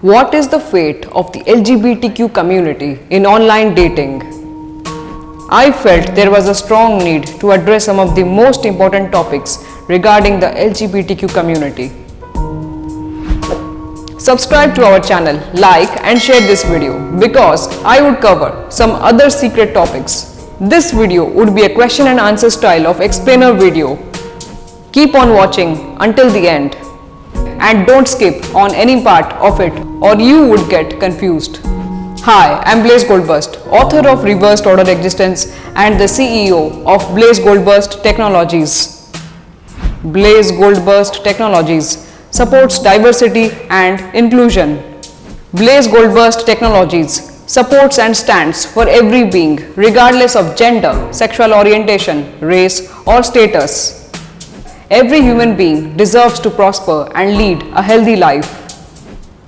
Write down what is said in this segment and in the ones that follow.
What is the fate of the LGBTQ community in online dating? I felt there was a strong need to address some of the most important topics regarding the LGBTQ community. Subscribe to our channel, like and share this video because I would cover some other secret topics. This video would be a question and answer style of explainer video. Keep on watching until the end and don't skip on any part of it or you would get confused. Hi, I'm blazegoldburst, author of Reversed Order Existence and the CEO of blazegoldburst Technologies. blazegoldburst Technologies supports diversity and inclusion. blazegoldburst Technologies supports and stands for every being regardless of gender, sexual orientation, race or status. Every human being deserves to prosper and lead a healthy life.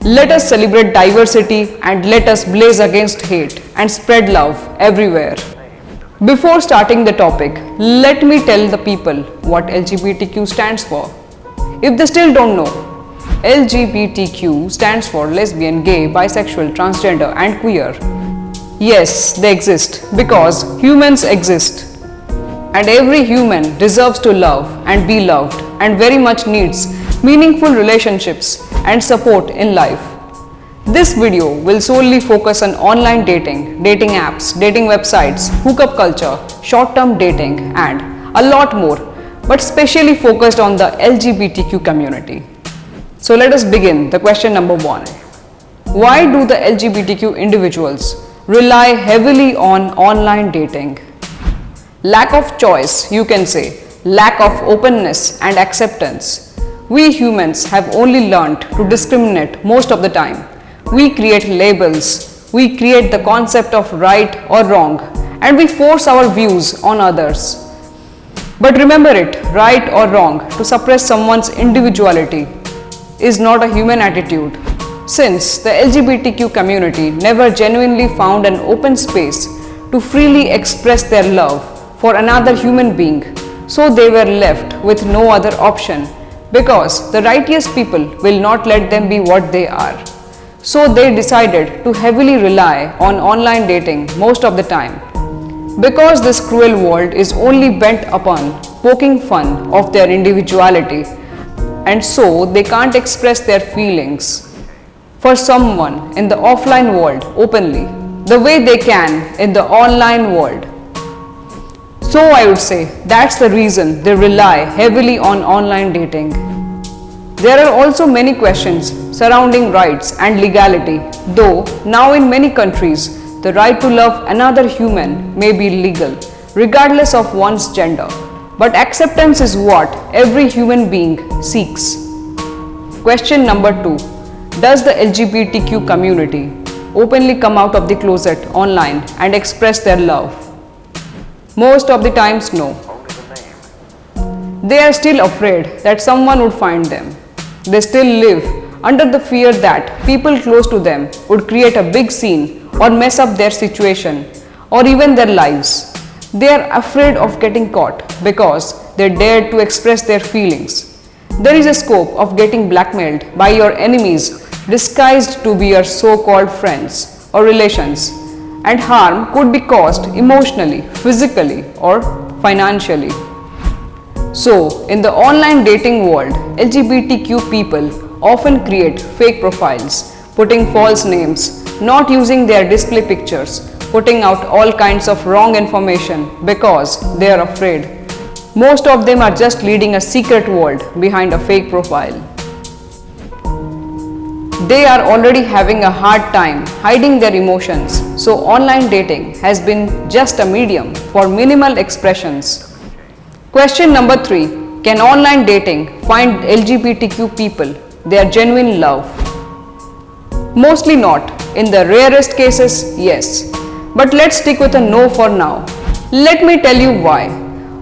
Let us celebrate diversity and let us blaze against hate and spread love everywhere. Before starting the topic, let me tell the people what LGBTQ stands for. If they still don't know, LGBTQ stands for lesbian, gay, bisexual, transgender and queer. Yes, they exist because humans exist. And every human deserves to love and be loved and very much needs meaningful relationships and support in life. This video will solely focus on online dating, dating apps, dating websites, hookup culture, short-term dating and a lot more, but specially focused on the LGBTQ community. So let us begin the question number 1. Why do the LGBTQ individuals rely heavily on online dating? Lack of choice, you can say, lack of openness and acceptance. We humans have only learned to discriminate most of the time. We create labels, we create the concept of right or wrong, and we force our views on others. But remember it, right or wrong, to suppress someone's individuality is not a human attitude. Since the LGBTQ community never genuinely found an open space to freely express their love for another human being, so they were left with no other option because the righteous people will not let them be what they are. So they decided to heavily rely on online dating most of the time. Because this cruel world is only bent upon poking fun of their individuality, and so they can't express their feelings for someone in the offline world openly the way they can in the online world. So I would say that's the reason they rely heavily on online dating. There are also many questions surrounding rights and legality, though now in many countries the right to love another human may be legal regardless of one's gender. But acceptance is what every human being seeks. Question number 2. Does the LGBTQ community openly come out of the closet online and express their love? Most of the times, no. They are still afraid that someone would find them. They still live under the fear that people close to them would create a big scene or mess up their situation or even their lives. They are afraid of getting caught because they dare to express their feelings. There is a scope of getting blackmailed by your enemies disguised to be your so-called friends or relations, and harm could be caused emotionally, physically or financially. So, in the online dating world, LGBTQ people often create fake profiles, putting false names, not using their display pictures, putting out all kinds of wrong information because they are afraid. Most of them are just leading a secret world behind a fake profile. They are already having a hard time hiding their emotions, so online dating has been just a medium for minimal expressions. Question number 3. Can online dating find LGBTQ people their genuine love? Mostly not. In the rarest cases, yes. But let's stick with a no for now. Let me tell you why.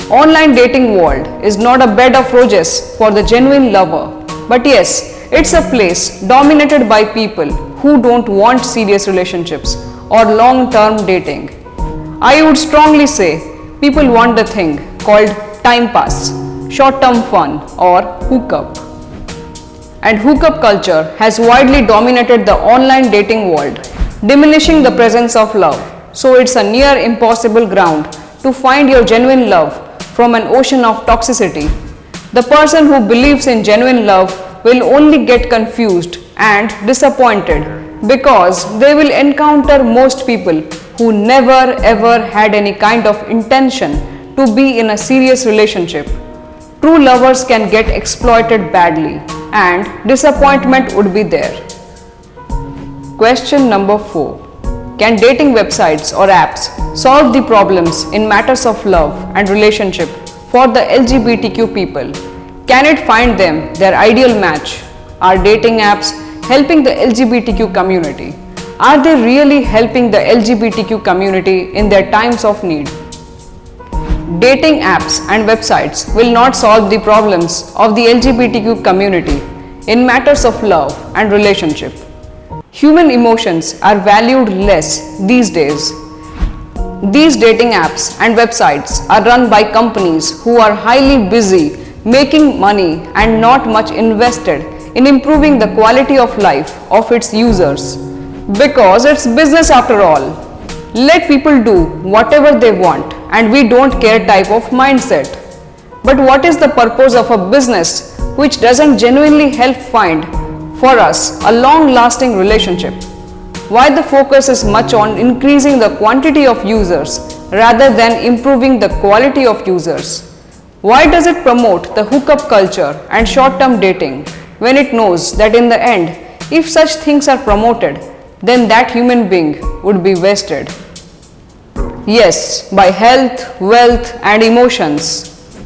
Online dating world is not a bed of roses for the genuine lover, but yes, it's a place dominated by people who don't want serious relationships or long-term dating. I would strongly say people want the thing called time pass, short-term fun or hookup. and hookup culture has widely dominated the online dating world, diminishing the presence of love. So it's a near impossible ground to find your genuine love from an ocean of toxicity. The person who believes in genuine love will only get confused and disappointed because they will encounter most people who never ever had any kind of intention to be in a serious relationship. True lovers can get exploited badly and disappointment would be there. Question number 4. Can dating websites or apps solve the problems in matters of love and relationship for the LGBTQ people? Can it find them their ideal match? Are dating apps helping the LGBTQ community? Are they really helping the LGBTQ community in their times of need? Dating apps and websites will not solve the problems of the LGBTQ community in matters of love and relationship. Human emotions are valued less these days. These dating apps and websites are run by companies who are highly busy making money and not much invested in improving the quality of life of its users. Because it's business after all. Let people do whatever they want and we don't care type of mindset. But what is the purpose of a business which doesn't genuinely help find for us a long-lasting relationship? Why the focus is much on increasing the quantity of users rather than improving the quality of users? Why does it promote the hookup culture and short-term dating when it knows that in the end, if such things are promoted, then that human being would be wasted? Yes, by health, wealth and emotions.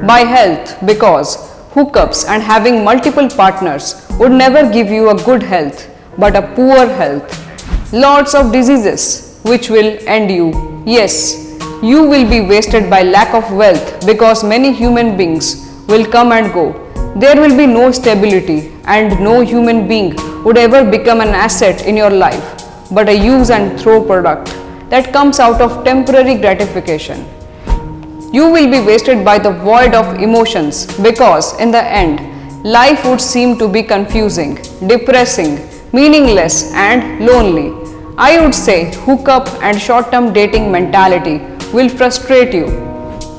By health, because hookups and having multiple partners would never give you a good health but a poor health. Lots of diseases which will end you. Yes, you will be wasted by lack of wealth because many human beings will come and go. There will be no stability and no human being would ever become an asset in your life but a use and throw product that comes out of temporary gratification. You will be wasted by the void of emotions because in the end, life would seem to be confusing, depressing, meaningless and lonely. I would say hookup and short-term dating mentality will frustrate you.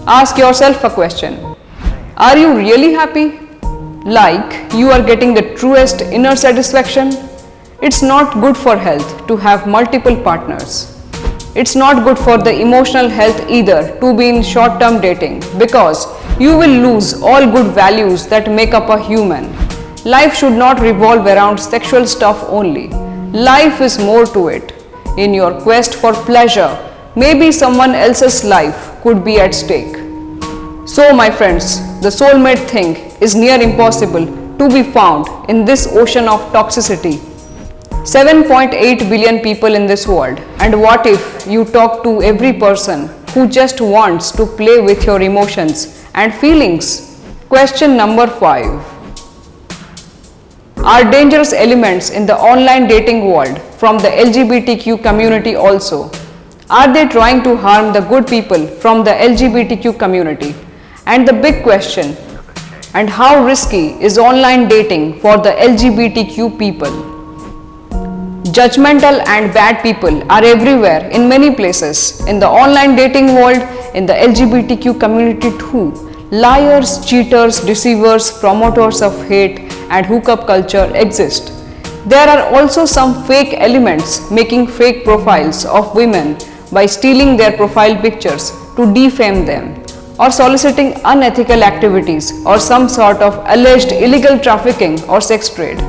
Ask yourself a question. Are you really happy? Like you are getting the truest inner satisfaction? It's not good for health to have multiple partners. It's not good for the emotional health either to be in short-term dating because you will lose all good values that make up a human. Life should not revolve around sexual stuff only. Life is more to it. In your quest for pleasure, maybe someone else's life could be at stake. So my friends, the soulmate thing is near impossible to be found in this ocean of toxicity. 7.8 billion people in this world, and what if you talk to every person who just wants to play with your emotions and feelings? Question number 5. Are dangerous elements in the online dating world from the LGBTQ community also? Are they trying to harm the good people from the LGBTQ community? And the big question, and how risky is online dating for the LGBTQ people? Judgmental and bad people are everywhere in many places, in the online dating world, in the LGBTQ community too. Liars, cheaters, deceivers, promoters of hate and hookup culture exist. There are also some fake elements making fake profiles of women by stealing their profile pictures to defame them, or soliciting unethical activities or some sort of alleged illegal trafficking or sex trade.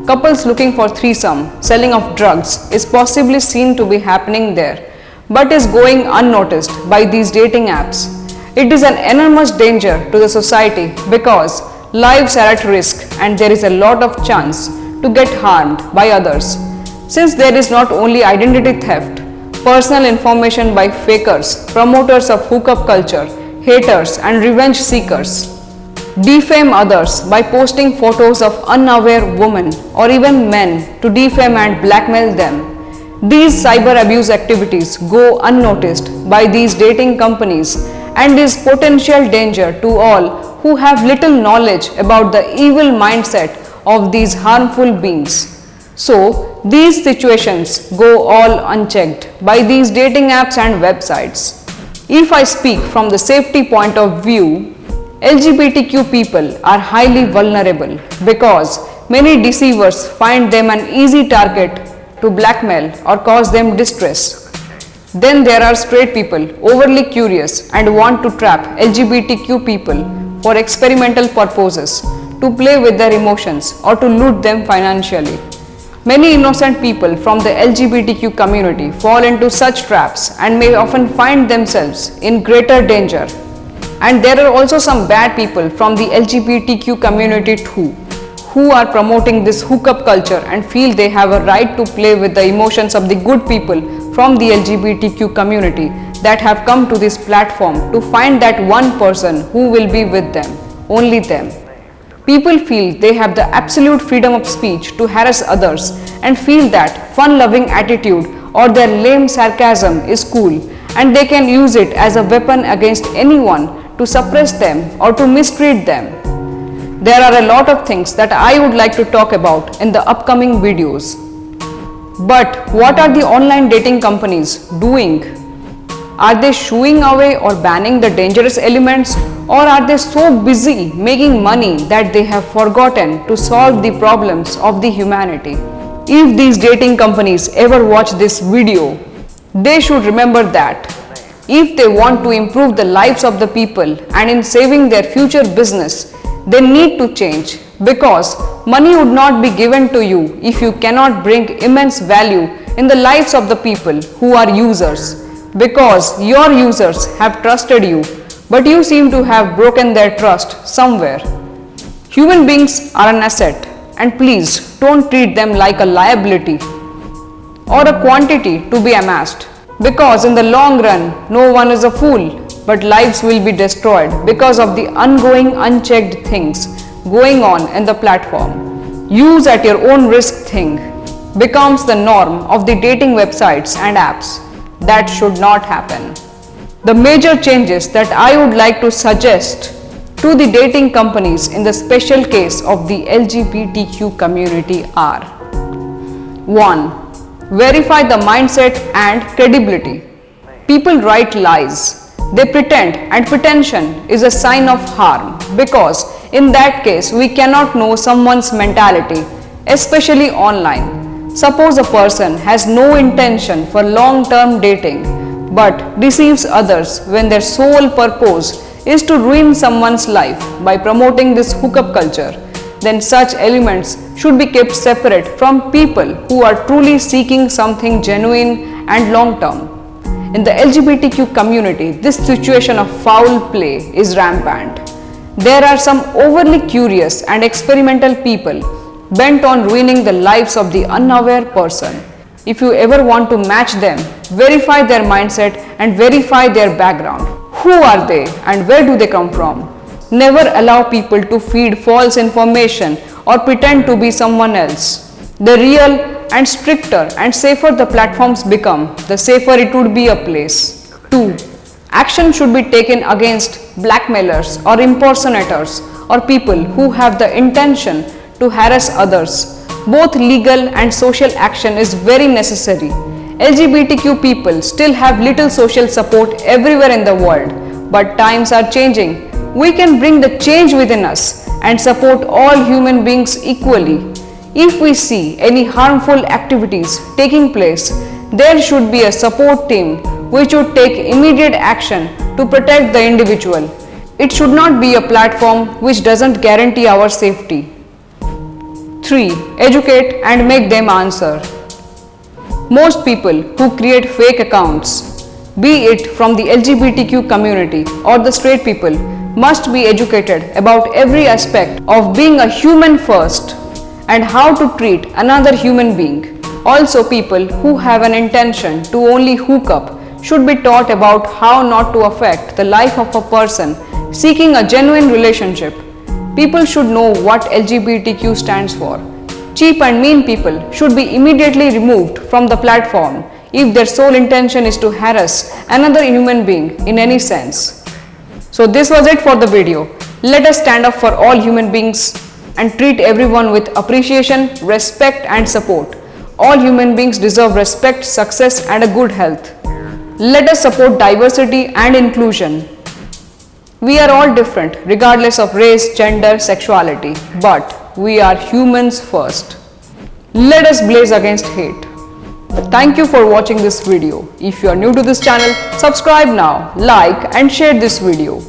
Couples looking for threesome, selling of drugs is possibly seen to be happening there, but is going unnoticed by these dating apps. It is an enormous danger to the society because lives are at risk and there is a lot of chance to get harmed by others. Since there is not only identity theft, personal information by fakers, promoters of hookup culture, haters and revenge seekers, defame others by posting photos of unaware women or even men to defame and blackmail them. These cyber abuse activities go unnoticed by these dating companies and is potential danger to all who have little knowledge about the evil mindset of these harmful beings. So, these situations go all unchecked by these dating apps and websites. If I speak from the safety point of view, LGBTQ people are highly vulnerable because many deceivers find them an easy target to blackmail or cause them distress. Then there are straight people overly curious and want to trap LGBTQ people for experimental purposes, to play with their emotions or to loot them financially. Many innocent people from the LGBTQ community fall into such traps and may often find themselves in greater danger. And there are also some bad people from the LGBTQ community too, who are promoting this hookup culture and feel they have a right to play with the emotions of the good people from the LGBTQ community that have come to this platform to find that one person who will be with them, only them. People feel they have the absolute freedom of speech to harass others and feel that fun-loving attitude or their lame sarcasm is cool, and they can use it as a weapon against anyone to suppress them or to mistreat them. There are a lot of things that I would like to talk about in the upcoming videos. But what are the online dating companies doing? Are they shooing away or banning the dangerous elements, or are they so busy making money that they have forgotten to solve the problems of the humanity? If these dating companies ever watch this video, they should remember that if they want to improve the lives of the people and in saving their future business, they need to change, because money would not be given to you if you cannot bring immense value in the lives of the people who are users, because your users have trusted you, but you seem to have broken their trust somewhere. Human beings are an asset, and please don't treat them like a liability or a quantity to be amassed, because in the long run no one is a fool, but lives will be destroyed because of the ongoing unchecked things going on in the platform. Use at your own risk thing becomes the norm of the dating websites and apps. That should not happen. The major changes that I would like to suggest to the dating companies in the special case of the LGBTQ community are: 1. Verify the mindset and credibility. People write lies. They pretend, and pretension is a sign of harm, because in that case we cannot know someone's mentality, especially online. Suppose a person has no intention for long-term dating but deceives others when their sole purpose is to ruin someone's life by promoting this hookup culture, then such elements should be kept separate from people who are truly seeking something genuine and long-term. In the LGBTQ community, this situation of foul play is rampant. There are some overly curious and experimental people bent on ruining the lives of the unaware person. If you ever want to match them, verify their mindset and verify their background. Who are they and where do they come from? Never allow people to feed false information or pretend to be someone else. The real and stricter and safer the platforms become, the safer it would be a place. 2. Action should be taken against blackmailers or impersonators or people who have the intention to harass others. Both legal and social action is very necessary. LGBTQ people still have little social support everywhere in the world, but times are changing. We can bring the change within us and support all human beings equally. If we see any harmful activities taking place, there should be a support team which would take immediate action to protect the individual. It should not be a platform which doesn't guarantee our safety. 3. Educate and make them answer. Most people who create fake accounts, be it from the LGBTQ community or the straight people, must be educated about every aspect of being a human first and how to treat another human being. Also, people who have an intention to only hook up should be taught about how not to affect the life of a person seeking a genuine relationship. People should know what LGBTQ stands for. Cheap and mean people should be immediately removed from the platform if their sole intention is to harass another human being in any sense. So this was it for the video. Let us stand up for all human beings. and treat everyone with appreciation, respect and support. All human beings deserve respect, success and a good health. Let us support diversity and inclusion. We are all different regardless of race, gender, sexuality, but we are humans first. Let us blaze against hate. Thank you for watching this video. If you are new to this channel, subscribe now, like and share this video.